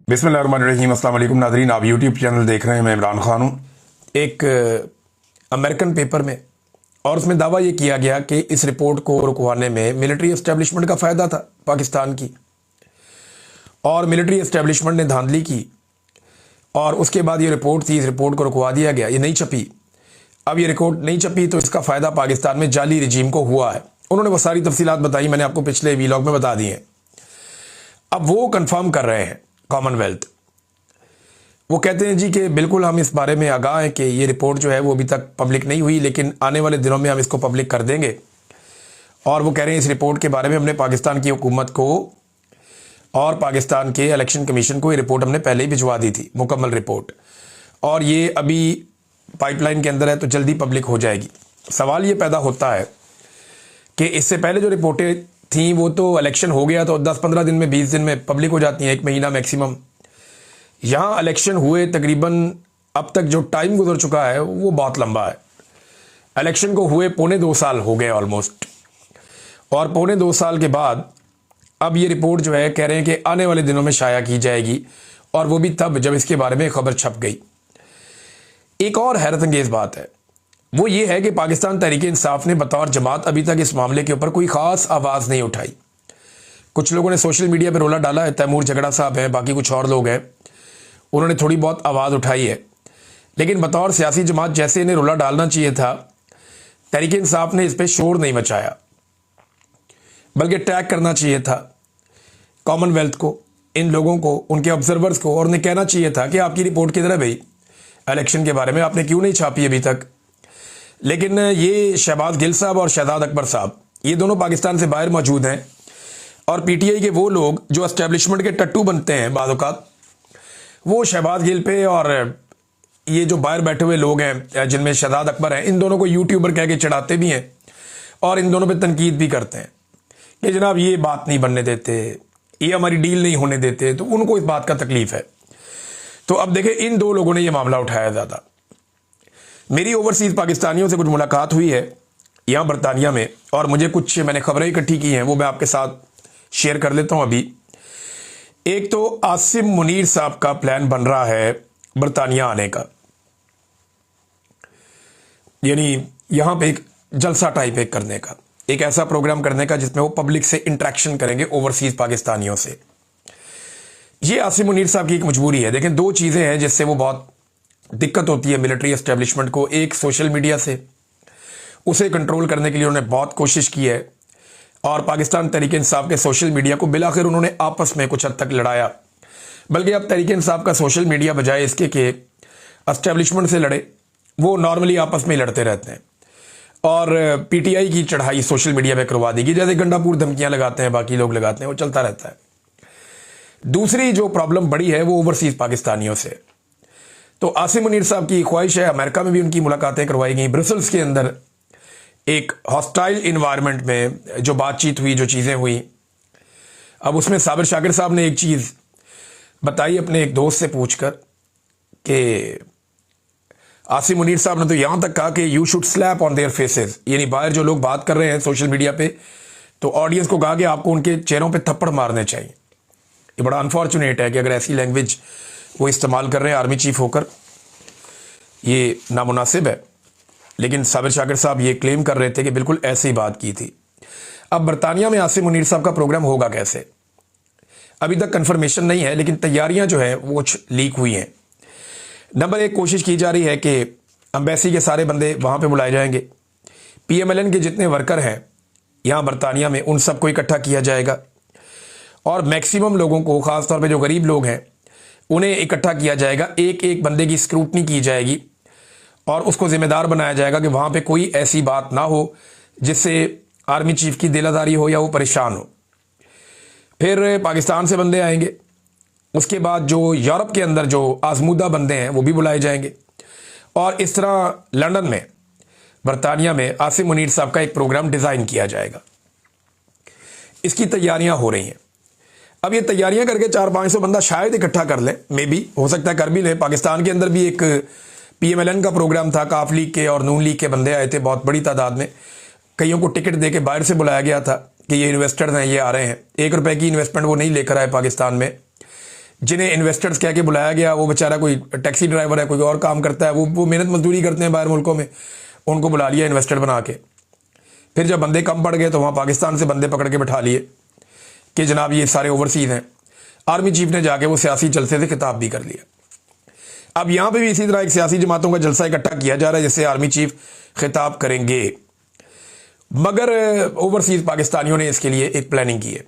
बिस्मिल्लाहिर्रहमानिर्रहीम। अस्सलाम वालेकुम नाज़रीन, आप यूट्यूब चैनल देख रहे हैं। मैं इमरान खान हूँ। एक अमेरिकन पेपर में और उसमें दावा ये किया गया कि इस रिपोर्ट को रुकवाने में मिलिट्री एस्टेब्लिशमेंट का फ़ायदा था पाकिस्तान की, और मिलिट्री एस्टेब्लिशमेंट ने धांधली की और उसके बाद ये रिपोर्ट थी, इस रिपोर्ट को रुकवा दिया गया, ये नहीं छपी। अब ये रिपोर्ट नहीं छपी तो इसका फ़ायदा पाकिस्तान में जाली रजीम को हुआ है। उन्होंने वो सारी तफसीलात बताई, मैंने आपको पिछले वीलॉग में बता दी हैं। अब वो कंफर्म कर रहे हैं कॉमनवेल्थ। वो कहते हैं जी कि बिल्कुल हम इस बारे में आगाह हैं कि ये रिपोर्ट जो है वो अभी तक पब्लिक नहीं हुई, लेकिन आने वाले दिनों में हम इसको पब्लिक कर देंगे। और वो कह रहे हैं इस रिपोर्ट के बारे में हमने पाकिस्तान की हुकूमत को और पाकिस्तान के इलेक्शन कमीशन को ये रिपोर्ट हमने पहले ही भिजवा दी थी, मुकम्मल रिपोर्ट, और ये अभी पाइपलाइन के अंदर है तो जल्दी पब्लिक हो जाएगी। सवाल ये पैदा होता है कि इससे पहले जो रिपोर्टें थी वो तो इलेक्शन हो गया तो 10-15 दिन में, 20 दिन में पब्लिक हो जाती हैं, 1 महीना मैक्सिमम। यहाँ इलेक्शन हुए तकरीबन अब तक जो टाइम गुजर चुका है वो बहुत लंबा है। इलेक्शन को हुए 2.25 साल हो गए ऑलमोस्ट, और 2.25 साल के बाद अब ये रिपोर्ट जो है कह रहे हैं कि आने वाले दिनों में शाया की जाएगी, और वो भी तब जब इसके बारे में खबर छप गई। एक और हैरत अंगेज़ बात है, वो ये है कि पाकिस्तान तहरीक इंसाफ ने बतौर जमात अभी तक इस मामले के ऊपर कोई ख़ास आवाज़ नहीं उठाई। कुछ लोगों ने सोशल मीडिया पर रोला डाला है, तैमूर झगड़ा साहब हैं, बाकी कुछ और लोग हैं, उन्होंने थोड़ी बहुत आवाज़ उठाई है, लेकिन बतौर सियासी जमात जैसे इन्हें रोला डालना चाहिए था, तहरीक इंसाफ ने इस पर शोर नहीं मचाया, बल्कि टैग करना चाहिए था कॉमनवेल्थ को, इन लोगों को, उनके ऑब्जर्वर्स को, और उन्हें कहना चाहिए था कि आपकी रिपोर्ट किधर है भाई, इलेक्शन के बारे में आपने क्यों नहीं छापी अभी तक। लेकिन ये शहबाज गिल साहब और शहजाद अकबर साहब, ये दोनों पाकिस्तान से बाहर मौजूद हैं, और पीटीआई के वो लोग जो एस्टेब्लिशमेंट के टट्टू बनते हैं बाज़ औक़ात, वो शहबाज गिल पे और ये जो बाहर बैठे हुए लोग हैं जिनमें शहजाद अकबर हैं, इन दोनों को यूट्यूबर कह के चढ़ाते भी हैं और इन दोनों पे तनकीद भी करते हैं कि जनाब ये बात नहीं बनने देते, ये हमारी डील नहीं होने देते, तो उनको इस बात का तकलीफ है। तो अब देखें, इन दो लोगों ने ये मामला उठाया ज़्यादा। मेरी ओवरसीज़ पाकिस्तानियों से कुछ मुलाकात हुई है यहाँ बरतानिया में, और मुझे कुछ मैंने खबरें इकट्ठी की हैं, वो मैं आपके साथ शेयर कर लेता हूँ अभी। एक तो आसिम मुनीर साहब का प्लान बन रहा है बरतानिया आने का, यानी यहाँ पे एक जलसा टाइप एक करने का, एक ऐसा प्रोग्राम करने का जिसमें वो पब्लिक से इंटरेक्शन करेंगे ओवरसीज़ पाकिस्तानियों से। ये आसिम मुनीर साहब की एक मजबूरी है। देखें, 2 चीज़ें हैं जिससे वो बहुत दिक्कत होती है मिलिट्री एस्टेब्लिशमेंट को। एक, सोशल मीडिया से उसे कंट्रोल करने के लिए उन्होंने बहुत कोशिश की है, और पाकिस्तान तहरीक इंसाफ के सोशल मीडिया को बिलाखिर उन्होंने आपस में कुछ हद तक लड़ाया। बल्कि अब तहरीक इंसाफ का सोशल मीडिया बजाय इसके कि एस्टेब्लिशमेंट से लड़े, वो नॉर्मली आपस में लड़ते रहते हैं, और पीटीआई की चढ़ाई सोशल मीडिया पे करवा देगी, जैसे गंडापुर धमकियां लगाते हैं, बाकी लोग लगाते हैं, वो चलता रहता है। दूसरी जो प्रॉब्लम बड़ी है वो ओवरसीज़ पाकिस्तानियों से। तो आसिम मुनीर साहब की ख्वाहिश है, अमेरिका में भी उनकी मुलाकातें करवाई गई, ब्रसल्स के अंदर एक हॉस्टाइल इन्वायरमेंट में जो बातचीत हुई, जो चीज़ें हुई। अब उसमें साबिर शाकिर साहब ने एक चीज़ बताई अपने एक दोस्त से पूछकर कि आसिम मुनीर साहब ने तो यहाँ तक कहा कि you should slap on their faces, यानी बाहर जो लोग बात कर रहे हैं सोशल मीडिया पे, तो ऑडियंस को कहा कि आपको उनके चेहरों पे थप्पड़ मारने चाहिए। ये बड़ा अनफॉर्चुनेट है कि अगर ऐसी लैंग्वेज वो इस्तेमाल कर रहे हैं आर्मी चीफ होकर, ये नामुनासिब है। लेकिन साबिर शाकिर साहब ये क्लेम कर रहे थे कि बिल्कुल ऐसी ही बात की थी। अब बरतानिया में आसिम मुनीर साहब का प्रोग्राम होगा कैसे, अभी तक कंफर्मेशन नहीं है, लेकिन तैयारियां जो है वो कुछ लीक हुई हैं। नंबर 1, कोशिश की जा रही है कि एम्बेसी के सारे बंदे वहाँ पे बुलाए जाएंगे, पीएमएलएन के जितने वर्कर हैं यहाँ बरतानिया में उन सबको इकट्ठा किया जाएगा, और मैक्सिमम लोगों को, ख़ासतौर पर जो गरीब लोग हैं उन्हें इकट्ठा किया जाएगा। एक एक बंदे की स्क्रूटनी की जाएगी और उसको ज़िम्मेदार बनाया जाएगा कि वहाँ पे कोई ऐसी बात ना हो जिससे आर्मी चीफ की दिलादारी हो या वो परेशान हो। फिर पाकिस्तान से बंदे आएंगे, उसके बाद जो यूरोप के अंदर जो आजमूदा बंदे हैं वो भी बुलाए जाएंगे, और इस तरह लंदन में, बरतानिया में आसिम मुनीर साहब का एक प्रोग्राम डिज़ाइन किया जाएगा। इसकी तैयारियाँ हो रही हैं। अब ये तैयारियाँ करके 400-500 बंदा शायद इकट्ठा कर लें, मे बी, हो सकता है कर भी लें। पाकिस्तान के अंदर भी एक पीएमएलएन का प्रोग्राम था, काफ लीग के और नून लीग के बंदे आए थे बहुत बड़ी तादाद में, कईयों को टिकट दे के बाहर से बुलाया गया था कि ये इन्वेस्टर्स हैं, ये आ रहे हैं। 1 रुपए की इन्वेस्टमेंट वो नहीं लेकर आए पाकिस्तान में, जिन्हें इन्वेस्टर्स कह के बुलाया गया, वो बेचारा कोई टैक्सी ड्राइवर है, कोई और काम करता है, वो मेहनत मजदूरी करते हैं बाहर मुल्कों में, उनको बुला लिया इन्वेस्टर बना के। फिर जब बंदे कम पड़ गए तो वहाँ पाकिस्तान से बंदे पकड़ के बैठा लिए कि जनाब ये सारे ओवरसीज़ हैं। आर्मी चीफ ने जाके वो सियासी जलसे से खिताब भी कर लिया। अब यहाँ पे भी इसी तरह एक सियासी जमातों का जलसा इकट्ठा किया जा रहा है जिससे आर्मी चीफ खिताब करेंगे, मगर ओवरसीज़ पाकिस्तानियों ने इसके लिए एक प्लानिंग की है।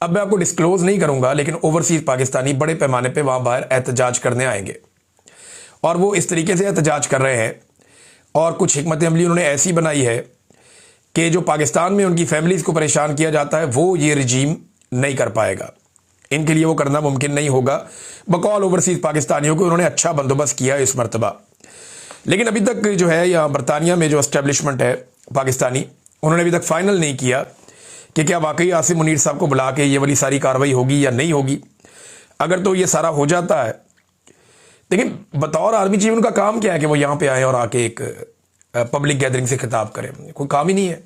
अब मैं आपको डिस्क्लोज नहीं करूंगा, लेकिन ओवरसीज़ पाकिस्तानी बड़े पैमाने पे वहाँ बाहर एहतजाज करने आएंगे और वो इस तरीके से एहतजाज कर रहे हैं और कुछ हिकमत अमली उन्होंने ऐसी बनाई है कि जो पाकिस्तान में उनकी फैमिलीज़ को परेशान किया जाता है वो ये रजीम नहीं कर पाएगा, इनके लिए वो करना मुमकिन नहीं होगा। बकौल ओवरसीज़ पाकिस्तानियों को उन्होंने अच्छा बंदोबस्त किया इस मरतबा। लेकिन अभी तक जो है यहाँ बरतानिया में जो एस्टेब्लिशमेंट है पाकिस्तानी, उन्होंने अभी तक फाइनल नहीं किया कि क्या वाकई आसिम मुनीर साहब को बुला के ये वाली सारी कार्रवाई होगी या नहीं होगी। अगर तो ये सारा हो जाता है, लेकिन बतौर आर्मी चीफ उनका काम क्या है कि वो यहाँ पे आए और आके एक पब्लिक गैदरिंग से खिताब करें? कोई काम ही नहीं है।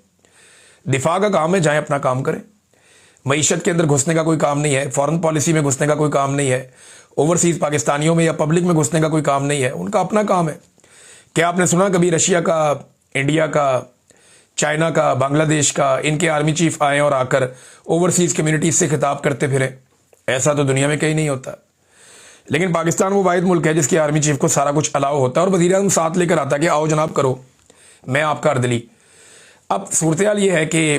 दिफा का काम है, जाएं अपना काम करें। मईशत के अंदर घुसने का कोई काम नहीं है, फॉरेन पॉलिसी में घुसने का कोई काम नहीं है, ओवरसीज़ पाकिस्तानियों में या पब्लिक में घुसने का कोई काम नहीं है, उनका अपना काम है। क्या आपने सुना कभी रशिया का, इंडिया का, चाइना का, बांग्लादेश का इनके आर्मी चीफ आए और आकर ओवरसीज़ कम्युनिटीज से खिताब करते फिरें? ऐसा तो दुनिया में कहीं नहीं होता। लेकिन पाकिस्तान वो वाहिद मुल्क है जिसके आर्मी चीफ को सारा कुछ अलाउ होता है और वज़ीर आज़म साथ लेकर आता है कि आओ जनाब करो, मैं आपका अर्दली। अब सूरत हाल ये है कि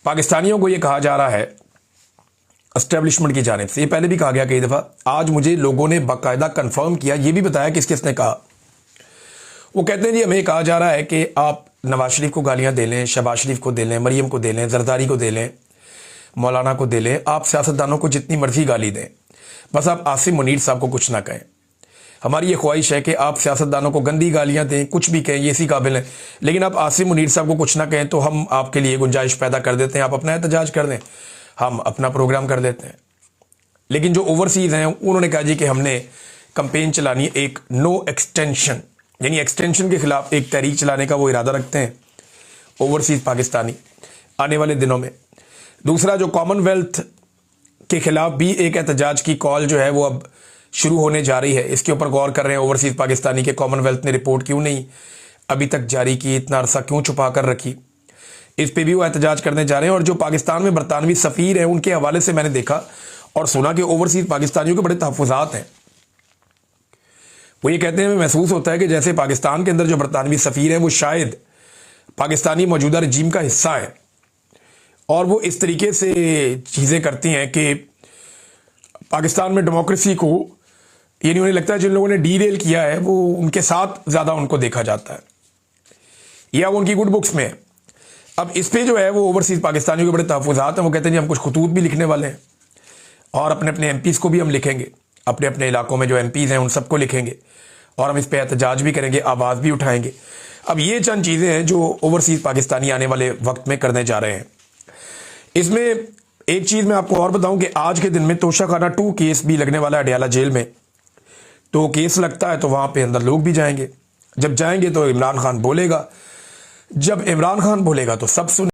पाकिस्तानियों को ये कहा जा रहा है एस्टेब्लिशमेंट की जानिब से, ये पहले भी कहा गया कई दफ़ा, आज मुझे लोगों ने बाकायदा कंफर्म किया, ये भी बताया किस किसने कहा। वो कहते हैं जी हमें कहा जा रहा है कि आप नवाज शरीफ को गालियां दे लें, शहबाज शरीफ को दे लें, मरीम को दे लें, जरदारी को दे लें, मौलाना को दे लें, आप सियासतदानों को जितनी मर्जी गाली दें, बस आप आसिम मुनीर साहब को कुछ ना कहें। हमारी ये ख्वाहिश है कि आप सियासतदानों को गंदी गालियां दें, कुछ भी कहें, ये इसी काबिल हैं, लेकिन आप आसिम मुनीर साहब को कुछ ना कहें तो हम आपके लिए गुंजाइश पैदा कर देते हैं, आप अपना एहतजाज कर दें, हम अपना प्रोग्राम कर देते हैं। लेकिन जो ओवरसीज़ हैं उन्होंने कहा जी कि हमने कंपेन चलानी, एक नो एक्सटेंशन यानी एक्सटेंशन के खिलाफ एक तहरीक चलाने का वो इरादा रखते हैं ओवरसीज़ पाकिस्तानी आने वाले दिनों में। दूसरा, जो कॉमनवेल्थ के खिलाफ भी एक एहतजाज की कॉल जो है वो अब शुरू होने जा रही है, इसके ऊपर गौर कर रहे हैं ओवरसीज़ पाकिस्तानी के कॉमनवेल्थ ने रिपोर्ट क्यों नहीं अभी तक जारी की, इतना अरसा क्यों छुपा कर रखी, इस पर भी वो एहतजाज करने जा रहे हैं। और जो पाकिस्तान में बरतानवी सफ़ीर हैं उनके हवाले से मैंने देखा और सुना कि ओवरसीज़ पाकिस्तानियों के बड़े तहफ़्फ़ुज़ात हैं। वो ये कहते हैं, महसूस होता है कि जैसे पाकिस्तान के अंदर जो बरतानवी सफ़ीर हैं वो शायद पाकिस्तानी मौजूदा रजीम का हिस्सा है और वो इस तरीके से चीज़ें करती हैं कि पाकिस्तान में डेमोक्रेसी को, यानी उन्हें लगता है जिन लोगों ने डीरेल किया है वो उनके साथ ज़्यादा उनको देखा जाता है या वो उनकी गुड बुक्स में है। अब इस पर जो है वो ओवरसीज़ पाकिस्तानियों के बड़े तहफ़्फ़ुज़ात हैं। वो कहते हैं जी हम कुछ खतूत भी लिखने वाले हैं और अपने अपने MPs को भी हम लिखेंगे, अपने अपने इलाकों में जो MPs हैं उन सबको लिखेंगे और हम इस पर एहतजाज भी करेंगे, आवाज़ भी उठाएंगे। अब ये चंद चीज़ें हैं जो ओवरसीज़ पाकिस्तानी आने वाले वक्त में करने जा रहे हैं। इसमें एक चीज़ मैं आपको और बताऊं कि आज के दिन में तोशाखाना 2 केस भी लगने वाला है अडयाला जेल में। तो केस लगता है तो वहाँ पे अंदर लोग भी जाएंगे, जब जाएंगे तो इमरान खान बोलेगा, जब इमरान खान बोलेगा तो सब सुन